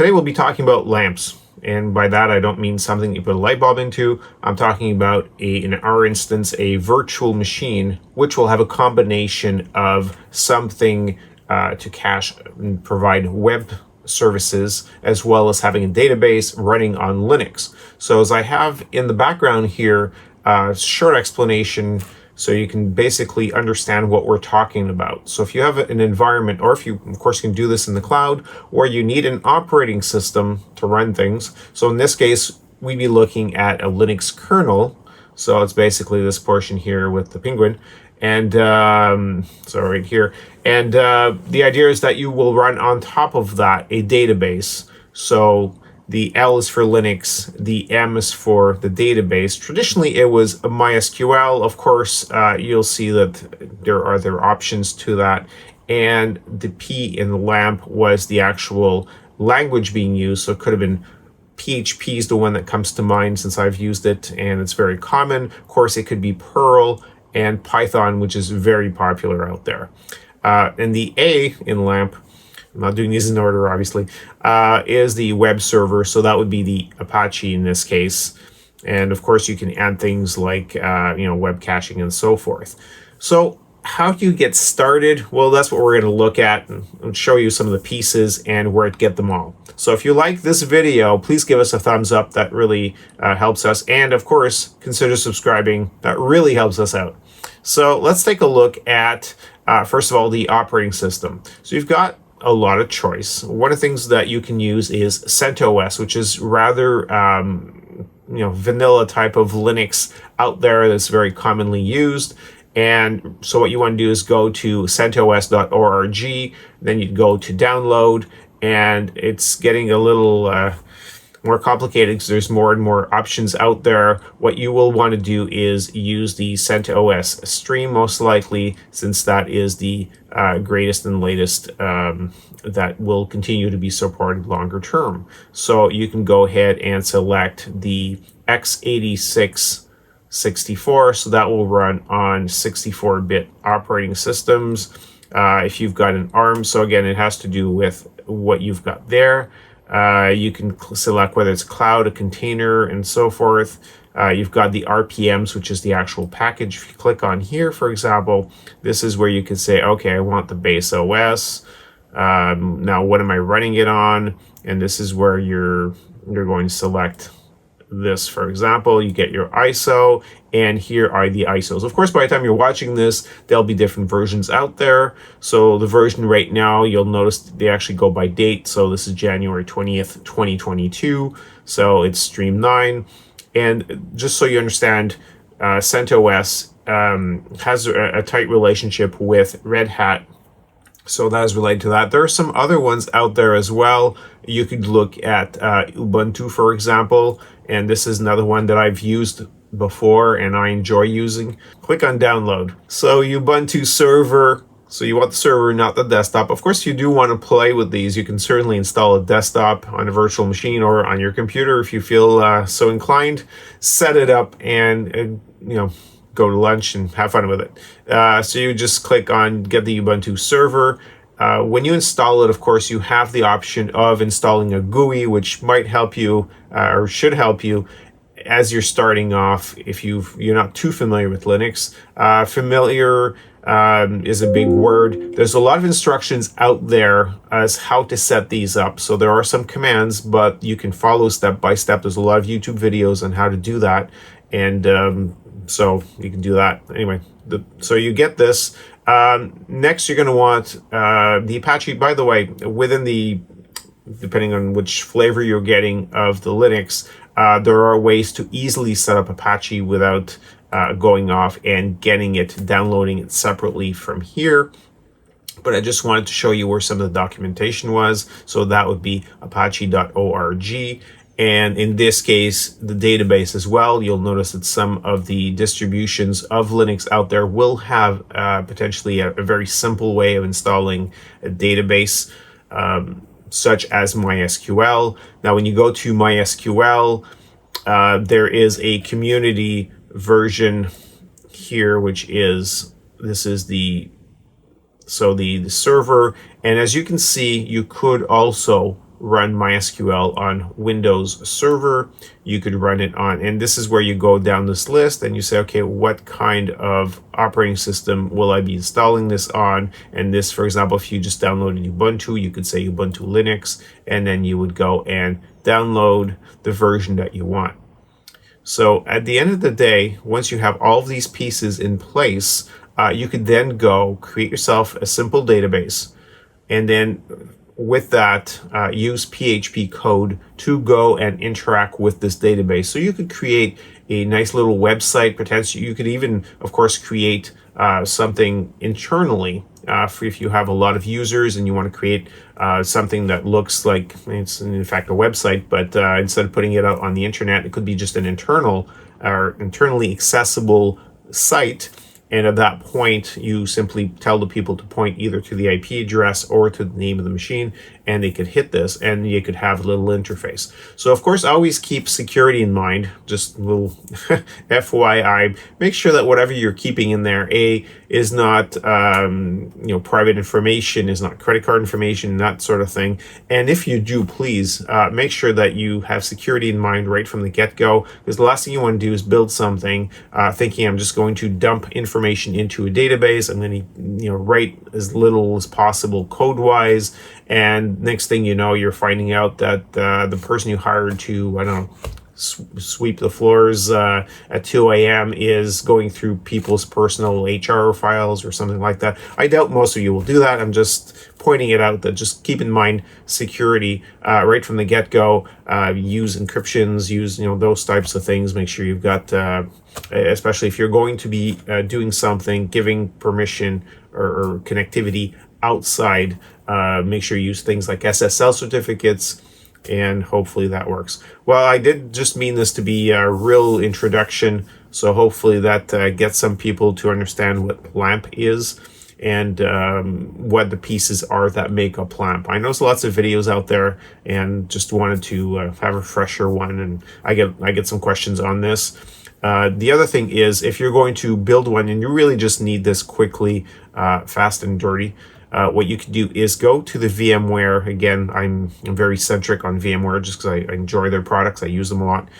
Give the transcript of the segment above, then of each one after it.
Today we'll be talking about lamps. And by that, I don't mean something you put a light bulb into. I'm talking about, in our instance, a virtual machine, which will have a combination of something to cache and provide web services, as well as having a database running on Linux. So as I have in the background here, a short explanation so you can basically understand what we're talking about. So if you have an environment, or if you, of course, can do this in the cloud, where you need an operating system to run things. So in this case, we'd be looking at a Linux kernel. So it's basically this portion here with the penguin. And so right here. And the idea is that you will run on top of that a database. So the L is for Linux, the M is for the database. Traditionally, it was a MySQL. Of course, you'll see that there are other options to that. And the P in the LAMP was the actual language being used. So it could have been PHP is the one that comes to mind since I've used it, and it's very common. Of course, it could be Perl and Python, which is very popular out there. And the A in LAMP, I'm not doing these in order, obviously, is the web server. So that would be the Apache in this case. And of course, you can add things like, web caching and so forth. So how do you get started? Well, that's what we're going to look at and show you some of the pieces and where to get them all. So if you like this video, please give us a thumbs up. That really helps us. And of course, consider subscribing. That really helps us out. So let's take a look at, first of all, the operating system. So you've got a lot of choice. One of the things that you can use is CentOS, which is rather vanilla type of Linux out there that's very commonly used. And so what you want to do is go to centos.org, then you go to download, and it's getting a little more complicated because there's more and more options out there. What you will want to do is use the CentOS stream, most likely, since that is the greatest and latest that will continue to be supported longer term. So you can go ahead and select the x86 64, so that will run on 64-bit operating systems. If you've got an ARM, so again, it has to do with what you've got there. You can select whether it's cloud, a container, and so forth. You've got the RPMs, which is the actual package. If you click on here, for example, this is where you can say, okay, I want the base OS. Now, what am I running it on? And this is where you're going to select this, for example. You get your ISO, and here are the ISOs. Of course, by the time you're watching this, there'll be different versions out there. So the version right now, you'll notice they actually go by date. So this is January 20th, 2022. So it's Stream 9. And just so you understand, CentOS has a tight relationship with Red Hat. So that is related to that. There are some other ones out there as well. You could look at Ubuntu, for example, and this is another one that I've used before and I enjoy using. Click on download. So Ubuntu server. So you want the server, not the desktop. Of course, you do want to play with these. You can certainly install a desktop on a virtual machine or on your computer if you feel so inclined. Set it up and go to lunch and have fun with it. So you just click on get the Ubuntu server. When you install it, of course, you have the option of installing a GUI, which might help you or should help you as you're starting off if you're not too familiar with Linux. Familiar is a big word. There's a lot of instructions out there as how to set these up. So there are some commands, but you can follow step by step. There's a lot of YouTube videos on how to do that. And so you can do that. Anyway, so you get this. Next, you're going to want the Apache. By the way, depending on which flavor you're getting of the Linux, there are ways to easily set up Apache without going off and downloading it separately from here. But I just wanted to show you where some of the documentation was. So that would be apache.org. And in this case, the database as well. You'll notice that some of the distributions of Linux out there will have potentially a very simple way of installing a database, such as MySQL. Now, when you go to MySQL, there is a community version here, which is, this is the server. And as you can see, you could also run MySQL on Windows Server. You could run it on, and this is where you go down this list and you say, okay, what kind of operating system will I be installing this on? And this, for example, if you just downloaded Ubuntu, you could say Ubuntu Linux, and then you would go and download the version that you want. So at the end of the day, once you have all of these pieces in place, you could then go create yourself a simple database, and then with that, use PHP code to go and interact with this database. So you could create a nice little website. Potentially, you could even, of course, create something internally if you have a lot of users and you want to create something that looks like it's in fact a website, but instead of putting it out on the internet, it could be just an internal or internally accessible site. And at that point, you simply tell the people to point either to the IP address or to the name of the machine, and they could hit this, and you could have a little interface. So, of course, always keep security in mind. Just a little FYI. Make sure that whatever you're keeping in there, is not private information, is not credit card information, that sort of thing. And if you do, please make sure that you have security in mind right from the get-go, because the last thing you want to do is build something thinking I'm just going to dump information into a database. I'm going to write as little as possible code-wise, and next thing you know, you're finding out that the person you hired to, I don't know, sweep the floors at 2 a.m. is going through people's personal HR files or something like that. I doubt most of you will do that. I'm just pointing it out that just keep in mind security right from the get-go. Use encryptions, use those types of things. Make sure you've got, especially if you're going to be doing something, giving permission or connectivity outside. Make sure you use things like SSL certificates, and hopefully that works. Well, I did just mean this to be a real introduction, so hopefully that gets some people to understand what LAMP is and what the pieces are that make up LAMP. I know there's lots of videos out there, and just wanted to have a fresher one, and I get some questions on this. The other thing is, if you're going to build one and you really just need this quickly, fast and dirty, what you can do is go to the VMware. Again, I'm very centric on VMware just because I enjoy their products. I use them a lot.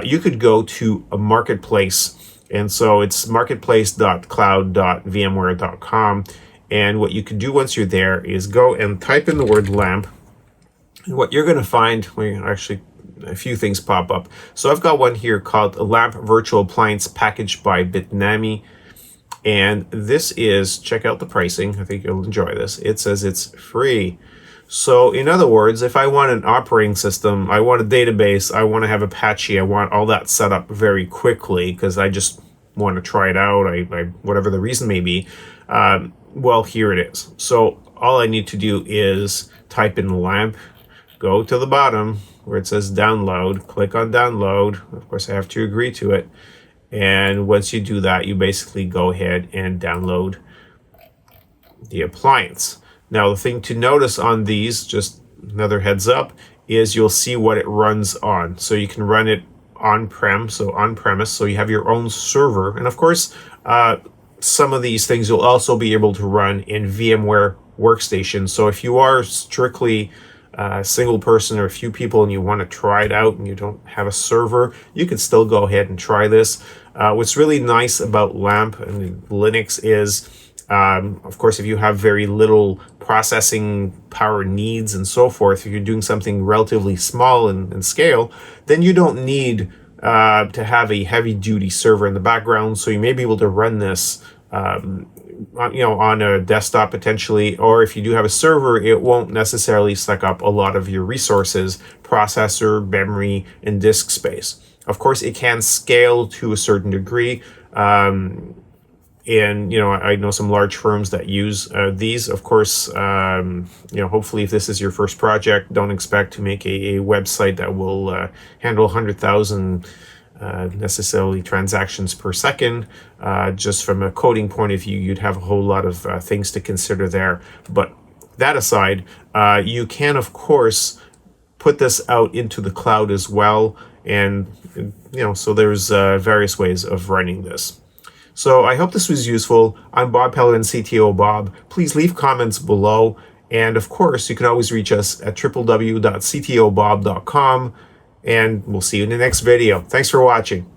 You could go to a marketplace, and so it's marketplace.cloud.vmware.com. And what you can do once you're there is go and type in the word LAMP. And what you're going to find, actually, a few things pop up. So I've got one here called LAMP Virtual Appliance Packaged by Bitnami. And this is, check out the pricing. I think you'll enjoy this. It says it's free. So in other words, if I want an operating system, I want a database, I want to have Apache, I want all that set up very quickly because I just want to try it out, I whatever the reason may be, well, here it is. So all I need to do is type in LAMP, go to the bottom where it says download, click on download. Of course, I have to agree to it. And once you do that, you basically go ahead and download the appliance. Now, the thing to notice on these, just another heads up, is you'll see what it runs on. So you can run it on-prem, so on-premise, so you have your own server. And of course, some of these things you'll also be able to run in VMware Workstation. So if you are strictly a single person or a few people and you want to try it out and you don't have a server, you can still go ahead and try this. What's really nice about LAMP and Linux is, of course, if you have very little processing power needs and so forth, if you're doing something relatively small in scale, then you don't need to have a heavy-duty server in the background. So you may be able to run this on a desktop potentially, or if you do have a server, it won't necessarily suck up a lot of your resources, processor, memory, and disk space. Of course, it can scale to a certain degree. And, I know some large firms that use these. Of course, hopefully if this is your first project, don't expect to make a website that will handle 100,000 necessarily transactions per second. Just from a coding point of view, you'd have a whole lot of things to consider there. But that aside, you can, of course, put this out into the cloud as well. And, so there's various ways of running this. So I hope this was useful. I'm Bob Pellerin, CTOBOB. Please leave comments below. And of course, you can always reach us at www.ctobob.com, and we'll see you in the next video. Thanks for watching.